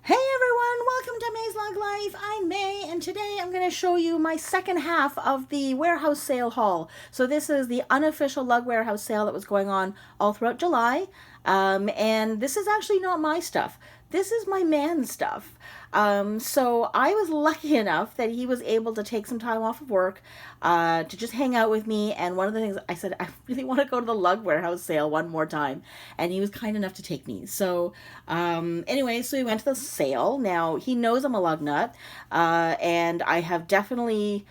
Hey everyone, welcome to MaysLugLife. I'm May, and today I'm going to show you my second half of the warehouse sale haul. So this is the unofficial lug warehouse sale that was going on all throughout July. And this is actually not my stuff. This is my man's stuff. So I was lucky enough that he was able to take some time off of work to just hang out with me. And one of the things I said, I really want to go to the lug warehouse sale one more time. And he was kind enough to take me. So anyway, so we went to the sale. Now, he knows I'm a lug nut. And I have definitely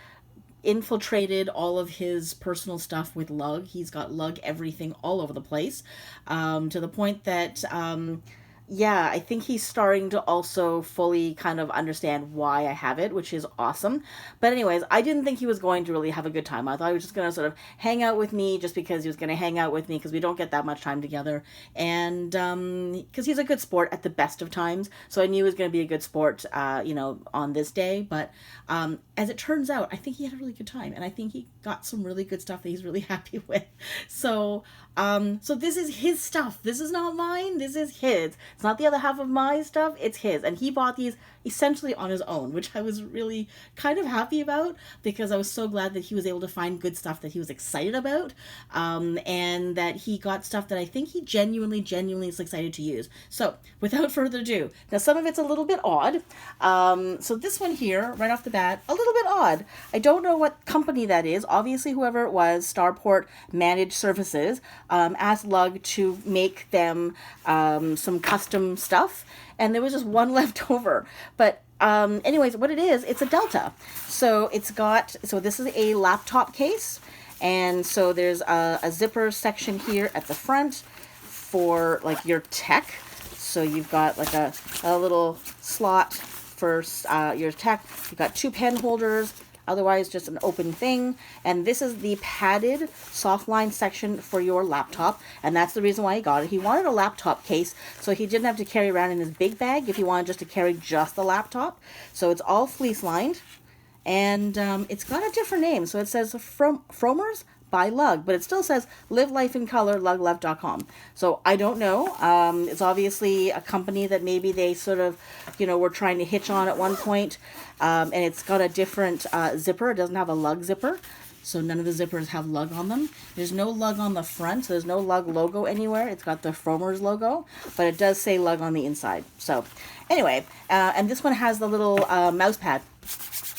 infiltrated all of his personal stuff with lug. He's got lug everything all over the place, to the point that yeah, I think he's starting to also fully kind of understand why I have it, which is awesome. But anyways, I didn't think he was going to really have a good time. I thought he was just going to sort of hang out with me just because he was going to hang out with me because we don't get that much time together. And because he's a good sport at the best of times. So I knew he was going to be a good sport, on this day. But as it turns out, I think he had a really good time. And I think he got some really good stuff that he's really happy with. So this is his stuff. This is not mine. This is his. It's not the other half of my stuff. It's his. And he bought these essentially on his own, which I was really kind of happy about because I was so glad that he was able to find good stuff that he was excited about, and that he got stuff that I think he genuinely is excited to use. So without further ado, now some of it's a little bit odd. So this one here, right off the bat, a little bit odd. I don't know what company that is. Obviously, whoever it was, Starport Managed Services, asked Lug to make them some custom stuff, and there was just one left over. But anyways, what it is, it's a Delta. So this is a laptop case, and so there's a zipper section here at the front for like your tech. So you've got like a little slot for your tech. You've got two pen holders, otherwise just an open thing. And this is the padded softline section for your laptop, and that's the reason why he got it. He wanted a laptop case so he didn't have to carry around in his big bag if he wanted just to carry just the laptop. So it's all fleece lined, and it's got a different name. So it says Fromers by Lug, but it still says Live Life in Color, lugleft.com. So I don't know. It's obviously a company that maybe they sort of, were trying to hitch on at one point. And it's got a different zipper. It doesn't have a lug zipper. So none of the zippers have lug on them. There's no lug on the front, so there's no lug logo anywhere. It's got the Fromers logo, but it does say lug on the inside. So anyway, and this one has the little mouse pad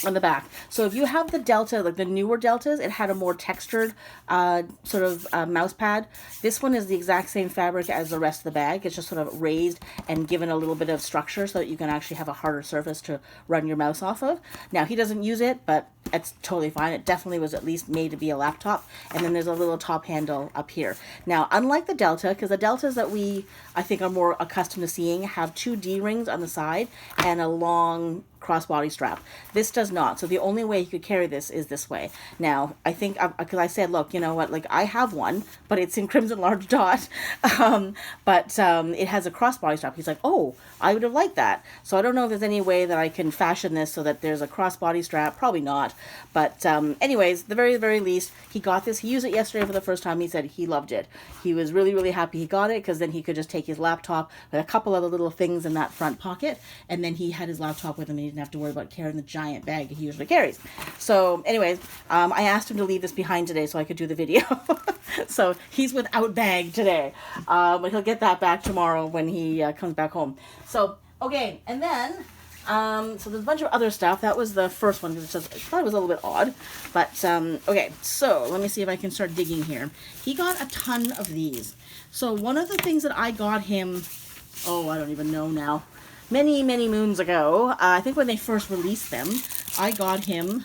on the back. So if you have the Delta, like the newer Deltas, it had a more textured sort of mouse pad. This one is the exact same fabric as the rest of the bag. It's just sort of raised and given a little bit of structure so that you can actually have a harder surface to run your mouse off of. Now, he doesn't use it, but it's totally fine. It definitely was at least made to be a laptop. And then there's a little top handle up here. Now, unlike the Delta, because the Deltas that I think, are more accustomed to seeing have two D-rings on the side and a long crossbody strap. This does not. So the only way you could carry this is this way. Now, I think, because I said, look, you know what, like I have one, but it's in crimson large dot, but it has a crossbody strap. He's like, oh, I would have liked that. So I don't know if there's any way that I can fashion this so that there's a crossbody strap. Probably not. But anyways, the very, very least, he got this. He used it yesterday for the first time. He said he loved it. He was really, really happy he got it because then he could just take his laptop with a couple other little things in that front pocket, and then he had his laptop with him, and he didn't have to worry about carrying the giant bag he usually carries. So anyways, I asked him to leave this behind today so I could do the video. So he's without bag today, but he'll get that back tomorrow when he comes back home. So okay, and then so there's a bunch of other stuff. That was the first one because I thought it was a little bit odd. But okay, so let me see if I can start digging here. He got a ton of these. So one of the things that I got him, oh, I don't even know now, many moons ago, I think when they first released them, I got him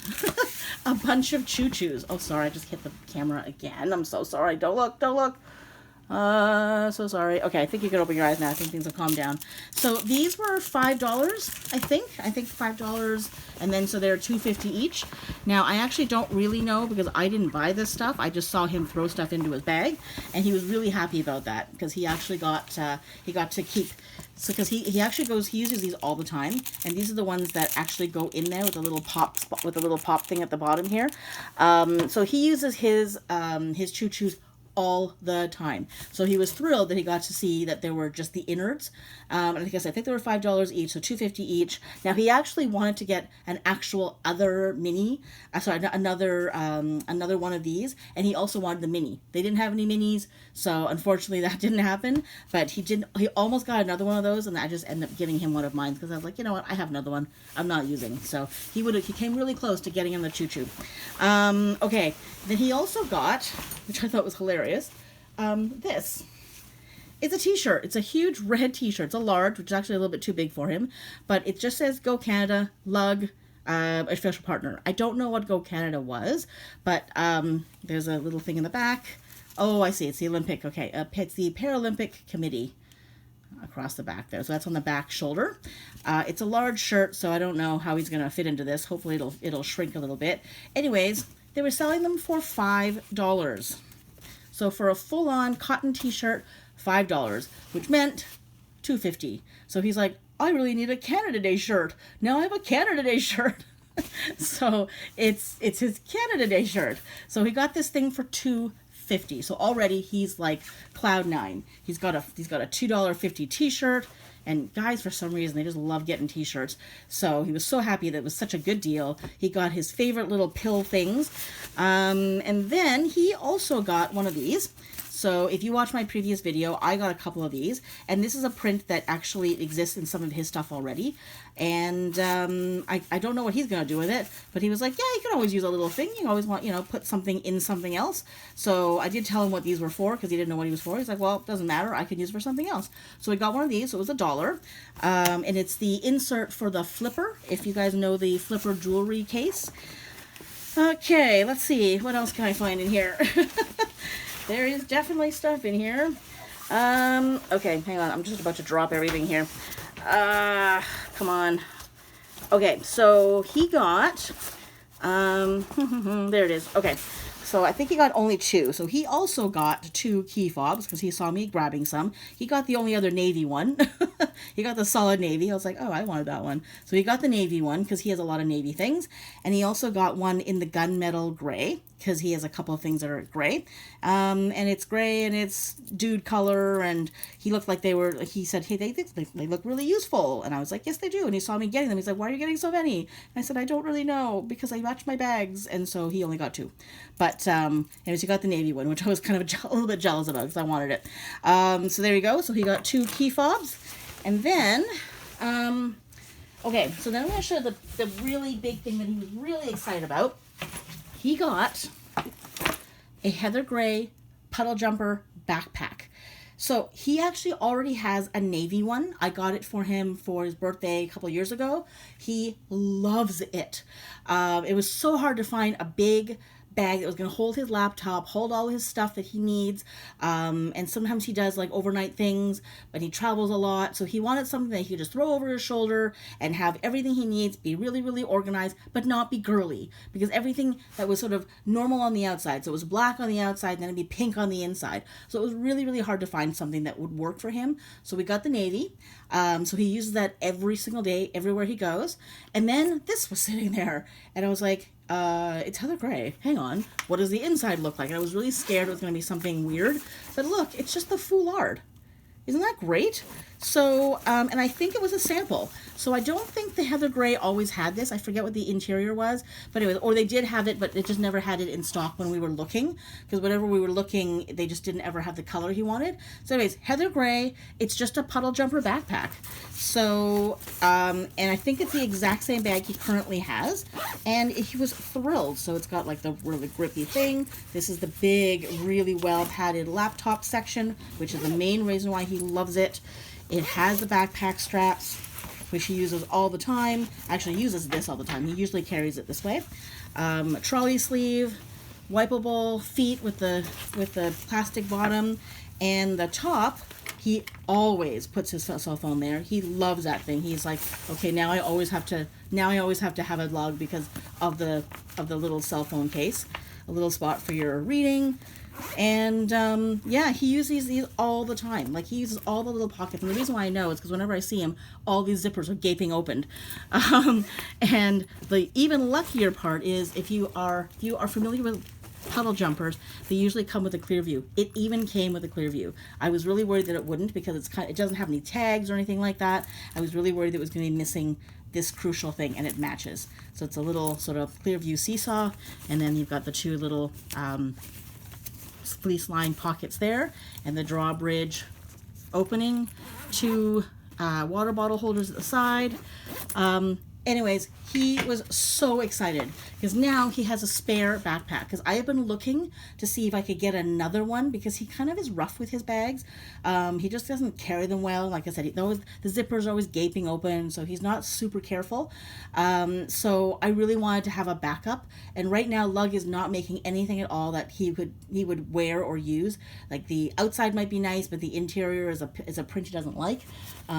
a bunch of Choo Choos. Oh, sorry, I just hit the camera again. I'm so sorry. Don't look. So sorry. Okay, I think you can open your eyes now. I think things have calmed down. So these were $5, I think. $5, and then so they're $2.50 each. Now, I actually don't really know because I didn't buy this stuff. I just saw him throw stuff into his bag, and he was really happy about that because he actually got to keep. So because he uses these all the time, and these are the ones that actually go in there with a little pop thing at the bottom here. So he uses his Choo Choos all the time. So he was thrilled that he got to see that there were just the innards. And I think they were $5 each, so $2.50 each. Now he actually wanted to get an actual other mini, another one of these, and he also wanted the mini. They didn't have any minis, so unfortunately that didn't happen. But he almost got another one of those, and I just ended up giving him one of mine because I was like, you know what, I have another one I'm not using. So he came really close to getting him the Choo Choo. Okay, then he also got, which I thought was hilarious, this. It's a t-shirt. It's a huge red t-shirt. It's a large, which is actually a little bit too big for him, but it just says Go Canada, Lug, official partner. I don't know what Go Canada was, but there's a little thing in the back. Oh, I see. It's the Olympic. Okay, it's the Paralympic Committee across the back there. So that's on the back shoulder. It's a large shirt, so I don't know how he's going to fit into this. Hopefully it'll shrink a little bit. Anyways, they were selling them for $5. So for a full-on cotton t-shirt, $5, which meant $2.50. So he's like, I really need a Canada Day shirt. Now I have a Canada Day shirt. So it's his Canada Day shirt. So he got this thing for $2.50. So already he's like cloud nine. He's got a $2.50 t-shirt. And guys, for some reason, they just love getting t-shirts. So he was so happy that it was such a good deal. He got his favorite little pill things. And then he also got one of these. So if you watch my previous video, I got a couple of these. And this is a print that actually exists in some of his stuff already. And I don't know what he's going to do with it. But he was like, yeah, you can always use a little thing. You always want, put something in something else. So I did tell him what these were for because he didn't know what he was for. He's like, well, it doesn't matter. I can use it for something else. So we got one of these. So it was $1. And it's the insert for the flipper. If you guys know the flipper jewelry case. Okay, let's see. What else can I find in here? There is definitely stuff in here. Okay, hang on. I'm just about to drop everything here. Come on. Okay, so he got, there it is. Okay, so I think he got only 2. So he also got 2 key fobs because he saw me grabbing some. He got the only other navy one. He got the solid navy. I was like, oh, I wanted that one. So he got the navy one because he has a lot of navy things. And he also got one in the gunmetal gray because he has a couple of things that are gray. And it's gray and it's dude color. And he looked like he said, hey, they look really useful. And I was like, yes, they do. And he saw me getting them. He's like, why are you getting so many? And I said, I don't really know because I match my bags. And so he only got 2. But anyways, he got the navy one, which I was kind of a little bit jealous about because I wanted it. So there you go. So he got 2 key fobs. And then, okay, so then I'm going to show the really big thing that he was really excited about. He got a heather gray puddle jumper backpack. So he actually already has a navy one. I got it for him for his birthday a couple years ago. He loves it. It was so hard to find a big bag that was going to hold his laptop, hold all his stuff that he needs, and sometimes he does like overnight things, but he travels a lot, so he wanted something that he could just throw over his shoulder and have everything he needs, be really, really organized, but not be girly, because everything that was sort of normal on the outside, so it was black on the outside, then it'd be pink on the inside, so it was really, really hard to find something that would work for him. So we got the navy, so he uses that every single day, everywhere he goes, and then this was sitting there, and I was like, it's heather gray. Hang on. What does the inside look like? And I was really scared it was going to be something weird. But look, it's just the foulard. Isn't that great? So, and I think it was a sample. So I don't think the heather gray always had this. I forget what the interior was. But anyways, or they did have it, but it just never had it in stock when we were looking. Because whenever we were looking, they just didn't ever have the color he wanted. So anyways, heather gray, it's just a puddle jumper backpack. So, and I think it's the exact same bag he currently has. And he was thrilled. So it's got like the really grippy thing. This is the big, really well padded laptop section, which is the main reason why he loves it. It has the backpack straps, which he uses all the time. Actually, he uses this all the time. He usually carries it this way. Trolley sleeve, wipeable feet with the plastic bottom, and the top. He always puts his cell phone there. He loves that thing. He's like, okay, now I always have to have a log because of the little cell phone case, a little spot for your reading. And yeah, he uses these all the time. Like, he uses all the little pockets. And the reason why I know is because whenever I see him, all these zippers are gaping opened. And the even luckier part is if you are familiar with puddle jumpers, they usually come with a clear view. It even came with a clear view. I was really worried that it wouldn't because it doesn't have any tags or anything like that. I was really worried it was going to be missing this crucial thing, and it matches. So it's a little sort of clear view seesaw, and then you've got the two little fleece lined pockets there, and the drawbridge opening, two water bottle holders at the side. Anyways, he was so excited because now he has a spare backpack, because I have been looking to see if I could get another one because he kind of is rough with his bags. He just doesn't carry them well. Like I said, the zippers are always gaping open, so he's not super careful. So I really wanted to have a backup, and right now Lug is not making anything at all that he would wear or use. Like the outside might be nice, but the interior is a print he doesn't like,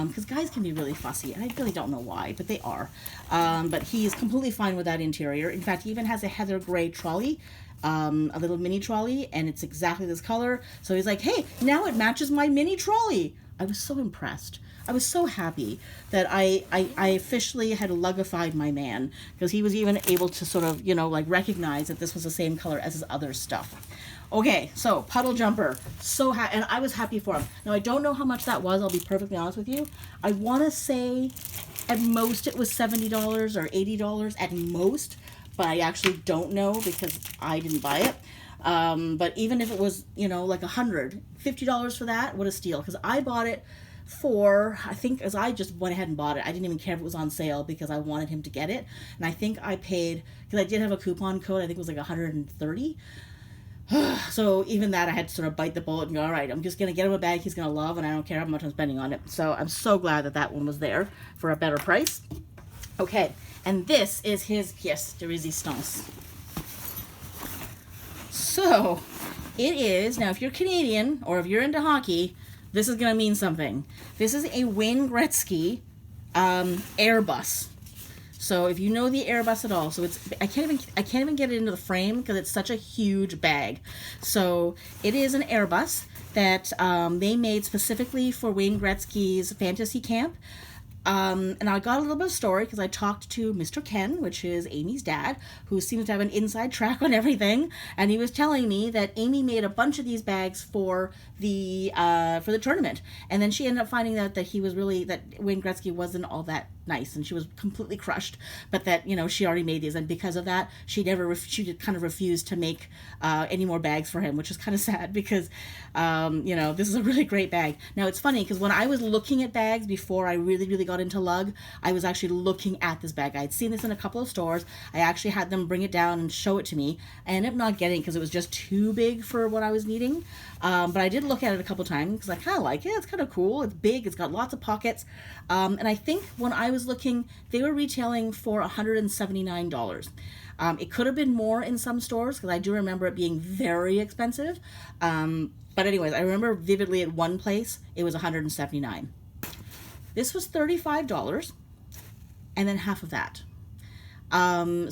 because guys can be really fussy, and I really don't know why, but they are. But he's completely fine with that interior. In fact, he even has a heather gray trolley, a little mini trolley, and it's exactly this color. So he's like, hey, now it matches my mini trolley. I was so impressed. I was so happy that I officially had lugified my man, because he was even able to sort of, like recognize that this was the same color as his other stuff. Okay, so puddle jumper, so happy, and I was happy for him. Now I don't know how much that was, I'll be perfectly honest with you. I want to say at most it was $70 or $80 at most, but I actually don't know because I didn't buy it. But even if it was, like $50 for that, what a steal, because I bought it for, I think, as I just went ahead and bought it. I didn't even care if it was on sale because I wanted him to get it. And I think I paid, because I did have a coupon code, I think it was like $130. So even that, I had to sort of bite the bullet and go, all right, I'm just going to get him a bag he's going to love, and I don't care how much I'm spending on it. So I'm so glad that that one was there for a better price. Okay, and this is his pièce de résistance. So it is, now if you're Canadian or if you're into hockey, this is going to mean something. This is a Wayne Gretzky Airbus. So if you know the Airbus at all, so it's, I can't even get it into the frame because it's such a huge bag. So it is an Airbus that they made specifically for Wayne Gretzky's fantasy camp. And I got a little bit of story because I talked to Mr. Ken, which is Amy's dad, who seems to have an inside track on everything. And he was telling me that Amy made a bunch of these bags for the tournament. And then she ended up finding out that that Wayne Gretzky wasn't all that nice, and she was completely crushed, but that she already made these, and because of that she kind of refused to make any more bags for him, which is kind of sad because this is a really great bag. Now it's funny because when I was looking at bags before I really got into lug, I was actually looking at this bag. I had seen this in a couple of stores. I actually had them bring it down and show it to me. I ended up not getting it because it was just too big for what I was needing, but I did look at it a couple times because I kind of like it. It's kind of cool. It's big. It's got lots of pockets, and I think when I was looking, they were retailing for $179. It could have been more in some stores because I do remember it being very expensive. But anyways, I remember vividly at one place it was $179. This was $35, and then half of that.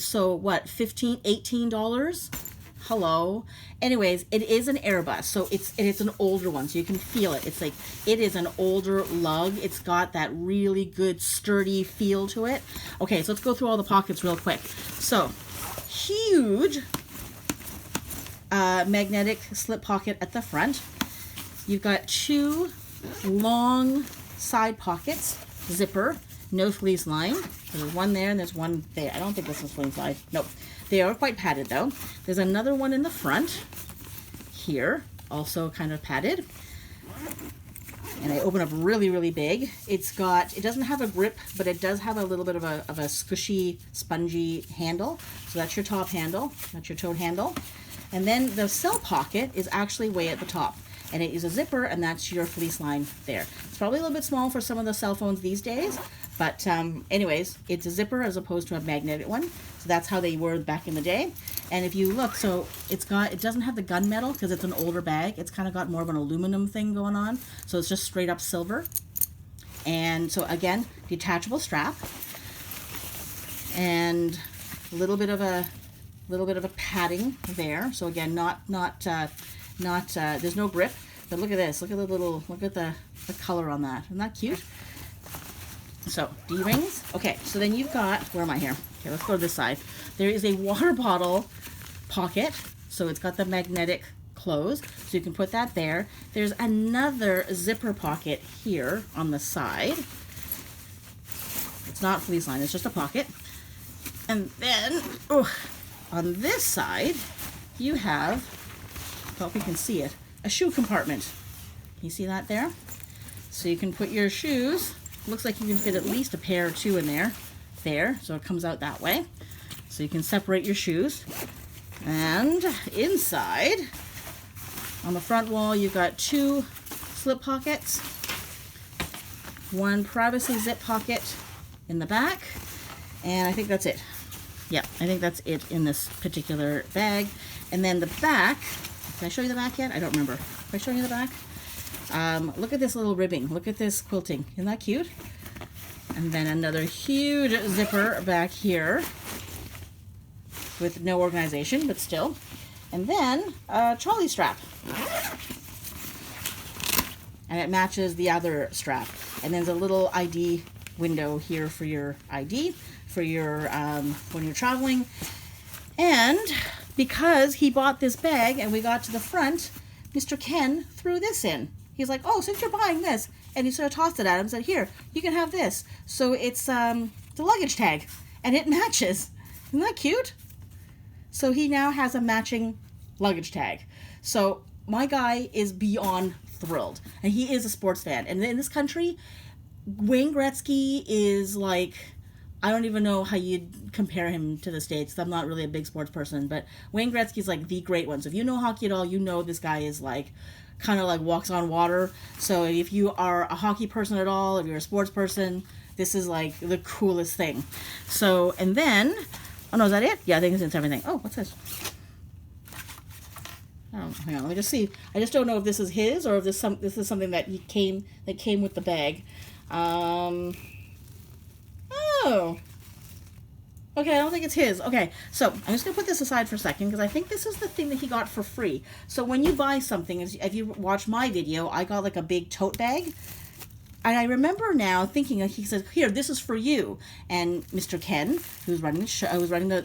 So what, $15, $18? Hello. Anyways, it is an Airbus, so it's an older one, so you can feel it. It's like, it is an older lug. It's got that really good sturdy feel to it. Okay, so let's go through all the pockets real quick. So huge magnetic slip pocket at the front. You've got two long side pockets, zipper, no fleece line. There's one there and there's one there. I don't think this one's fleece line. Nope. They are quite padded though. There's another one in the front here, also kind of padded. And they open up really big. It doesn't have a grip, but it does have a little bit of a squishy, spongy handle. So that's your top handle, that's your tote handle. And then the cell pocket is actually way at the top. And it is a zipper, and that's your fleece line there. It's probably a little bit small for some of the cell phones these days, but anyways, it's a zipper as opposed to a magnetic one. So that's how they were back in the day. And if you look, so it doesn't have the gunmetal because it's an older bag. It's kind of got more of an aluminum thing going on. So it's just straight up silver. And so again, detachable strap, and a little bit of a padding there. So again, there's no grip, but look at this. Look at the color on that. Isn't that cute? So D-rings. Okay, so then you've got, where am I here? Okay, let's go to this side. There is a water bottle pocket. So it's got the magnetic close, so you can put that there. There's another zipper pocket here on the side. It's not fleece lined, it's just a pocket. And then on this side you have, I hope you can see it, a shoe compartment. You see that there? So you can put your shoes. Looks like you can fit at least a pair or two in there. There, so it comes out that way. So you can separate your shoes. And inside, on the front wall, you've got 2 slip pockets, 1 privacy zip pocket in the back, and I think that's it. Yeah, I think that's it in this particular bag. And then the back, did I show you the back yet? I don't remember. Did I show you the back? Look at this little ribbing. Look at this quilting. Isn't that cute? And then another huge zipper back here with no organization, but still. And then a trolley strap. And it matches the other strap. And there's a little ID window here for your ID, for your when you're traveling. And because he bought this bag and we got to the front, Mr. Ken threw this in. He's like, oh, since you're buying this, and he sort of tossed it at him and said, here, you can have this. So it's the luggage tag, and it matches. Isn't that cute? So he now has a matching luggage tag. So my guy is beyond thrilled, and he is a sports fan. And in this country, Wayne Gretzky is like, I don't even know how you'd compare him to the States. I'm not really a big sports person, but Wayne Gretzky's like the great one. So if you know hockey at all, you know this guy is like, kind of like walks on water. So if you are a hockey person at all, if you're a sports person, this is like the coolest thing. So, and then, oh no, is that it? Yeah, I think it's everything. Oh, what's this? Oh, hang on, let me just see. I just don't know if this is his or if this is something that came with the bag. Oh. Okay, I don't think it's his. Okay, so I'm just going to put this aside for a second because I think this is the thing that he got for free. So when you buy something, if you watch my video, I got like a big tote bag. And I remember now thinking, like, he said, here, this is for you. And Mr. Ken, who's running the show, who's running the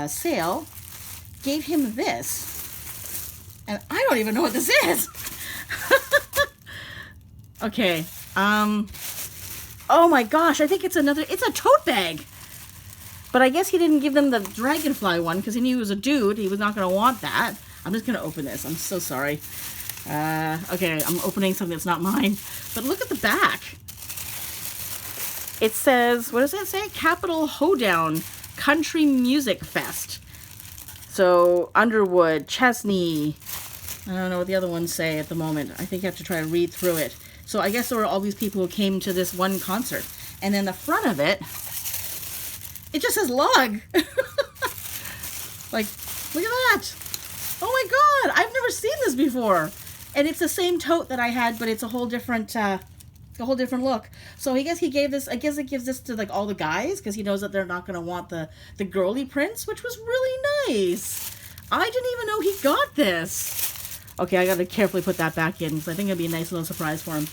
sale, gave him this. And I don't even know what this is. Okay, oh my gosh, I think it's a tote bag. But I guess he didn't give them the dragonfly one because he knew he was a dude. He was not going to want that. I'm just going to open this. I'm so sorry. Okay, I'm opening something that's not mine. But look at the back. It says, what does it say? Capital Hoedown Country Music Fest. So, Underwood, Chesney. I don't know what the other ones say at the moment. I think you have to try to read through it. So I guess there were all these people who came to this one concert. And then the front of it, it just says lug. Like, look at that. Oh my God, I've never seen this before. And it's the same tote that I had, but it's a whole different look. So I guess he gave this, I guess it gives this to like all the guys because he knows that they're not going to want the girly prints, which was really nice. I didn't even know he got this. Okay, I got to carefully put that back in because I think it'll be a nice little surprise for him.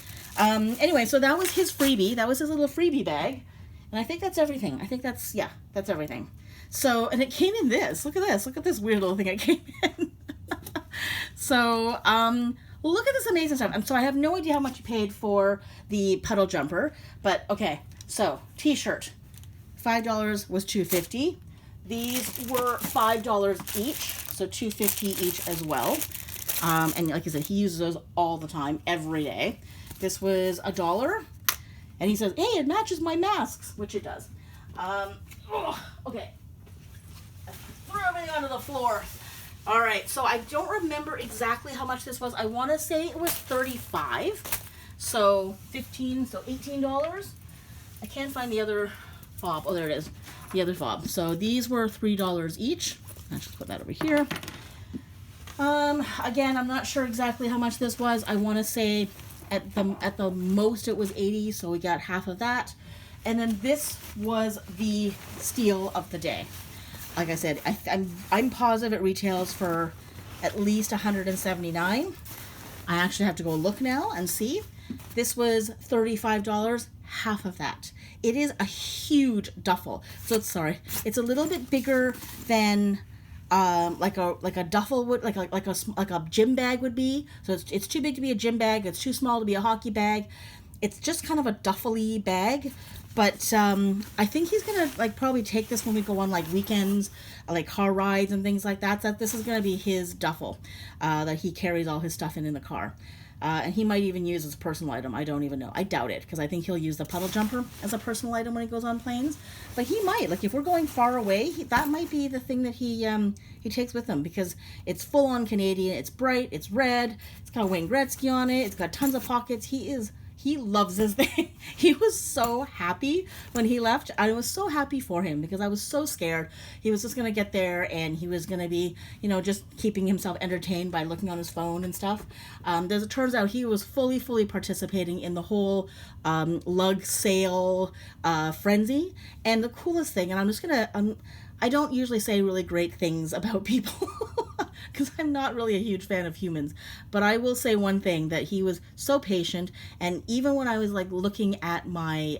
Anyway, so that was his freebie. That was his little freebie bag. And I think that's everything. I think that's, yeah, that's everything. So, and it came in this. Look at this. Look at this weird little thing it came in. So, look at this amazing stuff. And so I have no idea how much you paid for the puddle jumper. But, okay, so T-shirt. $5 was $2.50. These were $5 each. So $2.50 each as well. And like I said, he uses those all the time, every day. This was $1. And he says, hey, it matches my masks, which it does. Okay. I threw everything onto the floor. All right, so I don't remember exactly how much this was. I want to say it was $35. So $15, so $18. I can't find the other fob. Oh, there it is. The other fob. So these were $3 each. Let's just put that over here. Again, I'm not sure exactly how much this was. I want to say at the most it was 80, so we got half of that. And then this was the steal of the day. Like I said, I'm positive it retails for at least $179. I actually have to go look now and see. This was $35, half of that. It is a huge duffel. So it's a little bit bigger than like a duffel would, like a gym bag would be. So it's too big to be a gym bag. It's too small to be a hockey bag. It's just kind of a duffel-y bag. But I think he's gonna like probably take this when we go on like weekends, like car rides and things like that. That this is gonna be his duffel that he carries all his stuff in the car. And he might even use as a personal item. I don't even know. I doubt it, because I think he'll use the puddle jumper as a personal item when he goes on planes. But he might. Like, if we're going far away, that might be the thing that he takes with him, because it's full-on Canadian. It's bright. It's red. It's got Wayne Gretzky on it. It's got tons of pockets. He loves this thing. He was so happy when he left. I was so happy for him, because I was so scared. He was just going to get there and he was going to be, just keeping himself entertained by looking on his phone and stuff. As it turns out, he was fully participating in the whole lug sale frenzy. And the coolest thing, and I'm just going to, I don't usually say really great things about people because I'm not really a huge fan of humans. But I will say one thing, that he was so patient. And even when I was like looking at my,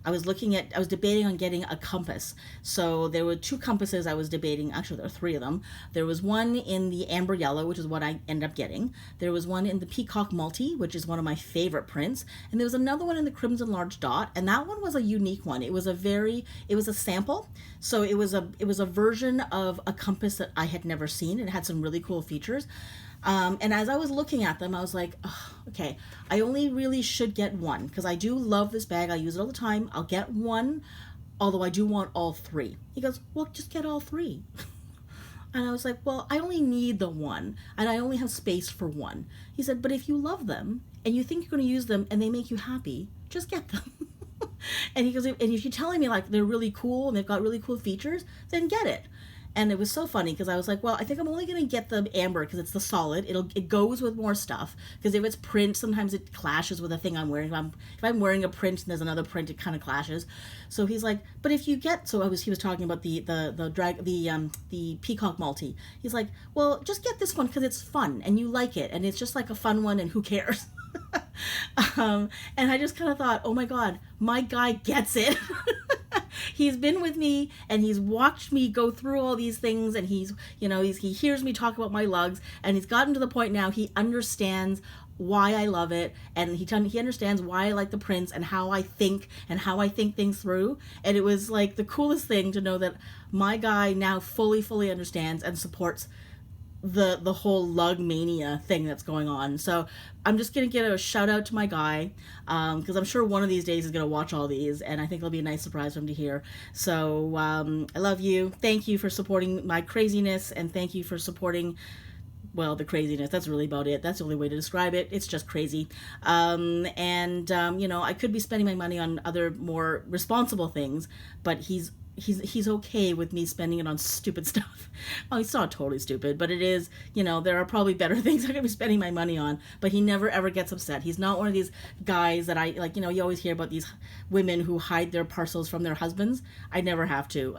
I was debating on getting a compass. So there were 2 compasses I was debating. Actually, there were 3 of them. There was one in the amber yellow, which is what I ended up getting. There was one in the peacock multi, which is one of my favorite prints. And there was another one in the crimson large dot. And that one was a unique one. It was a sample. So it was a version of a compass that I had never seen. It had some really cool features. And as I was looking at them, I was like, oh, okay, I only really should get one, because I do love this bag. I use it all the time. I'll get one, although I do want all 3. He goes, well, just get all 3. And I was like, well, I only need the one, and I only have space for one. He said, but if you love them, and you think you're going to use them, and they make you happy, just get them. And he goes, and if you're telling me like they're really cool, and they've got really cool features, then get it. And it was so funny, because I was like, well, I think I'm only going to get the amber because it's the solid. It goes with more stuff, because if it's print, sometimes it clashes with the thing I'm wearing. If I'm wearing a print and there's another print, it kind of clashes. So he's like, but if you get, he was talking about the peacock multi. He's like, well, just get this one because it's fun and you like it, and it's just like a fun one, and who cares? And I just kind of thought, oh my God, my guy gets it. He's been with me and he's watched me go through all these things, and he hears me talk about my lugs, and he's gotten to the point now he understands why I love it, and he understands why I like the prints and how I think things through. And it was like the coolest thing to know that my guy now fully understands and supports the whole lug mania thing that's going on. So I'm just gonna give a shout out to my guy, because I'm sure one of these days he's gonna watch all these, and I think it'll be a nice surprise for him to hear. So I love you. Thank you for supporting my craziness, and thank you for supporting, well, the craziness. That's really about it. That's the only way to describe it. It's just crazy. I could be spending my money on other more responsible things, but he's okay with me spending it on stupid stuff. Oh, it's not totally stupid, but it is, there are probably better things I could be spending my money on, but he never ever gets upset. He's not one of these guys that you always hear about these women who hide their parcels from their husbands. I never have to.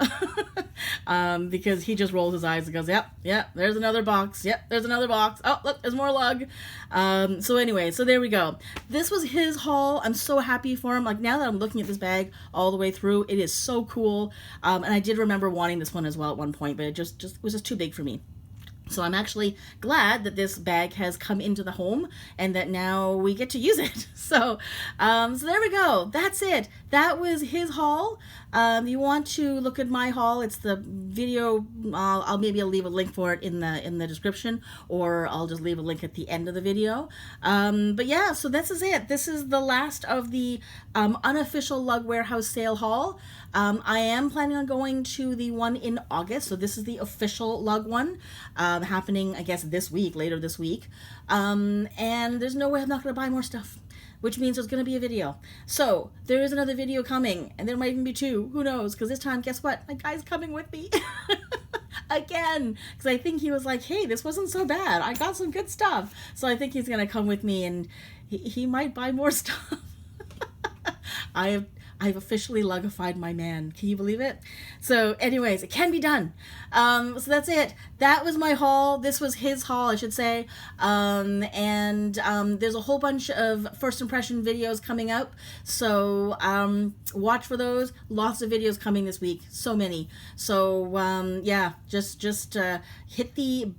Because he just rolls his eyes and goes, yep, there's another box. Yep, there's another box. Oh, look, there's more lug. So anyway, so there we go. This was his haul. I'm so happy for him. Like, now that I'm looking at this bag all the way through, it is so cool. And I did remember wanting this one as well at one point, but it just was just too big for me. So I'm actually glad that this bag has come into the home and that now we get to use it. So there we go. That's it. That was his haul. You want to look at my haul, it's the video. I'll leave a link for it in the description, or I'll just leave a link at the end of the video. But yeah, so this is it. This is the last of the unofficial Lug Warehouse sale haul. I am planning on going to the one in August, so this is the official lug one, happening, I guess, later this week. And there's no way I'm not going to buy more stuff, which means there's going to be a video. So there is another video coming, and there might even be 2. Who knows? Because this time, guess what? My guy's coming with me. Again, because I think he was like, hey, this wasn't so bad. I got some good stuff. So I think he's going to come with me, and he might buy more stuff. I've officially lugified my man. Can you believe it? So anyways, it can be done. So that's it. That was my haul. This was his haul, I should say. There's a whole bunch of first impression videos coming up. So watch for those. Lots of videos coming this week. So many. So yeah, just hit the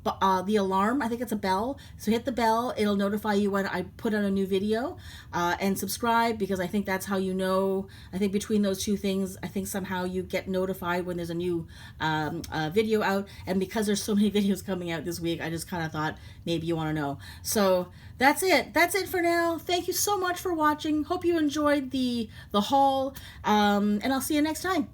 alarm. I think it's a bell. So hit the bell. It'll notify you when I put on a new video. And subscribe, because I think that's how you know. I think between those two things, I think somehow you get notified when there's a new video out. And because there's so many videos coming out this week, I just kind of thought maybe you want to know. So that's it. That's it for now. Thank you so much for watching. Hope you enjoyed the haul. And I'll see you next time.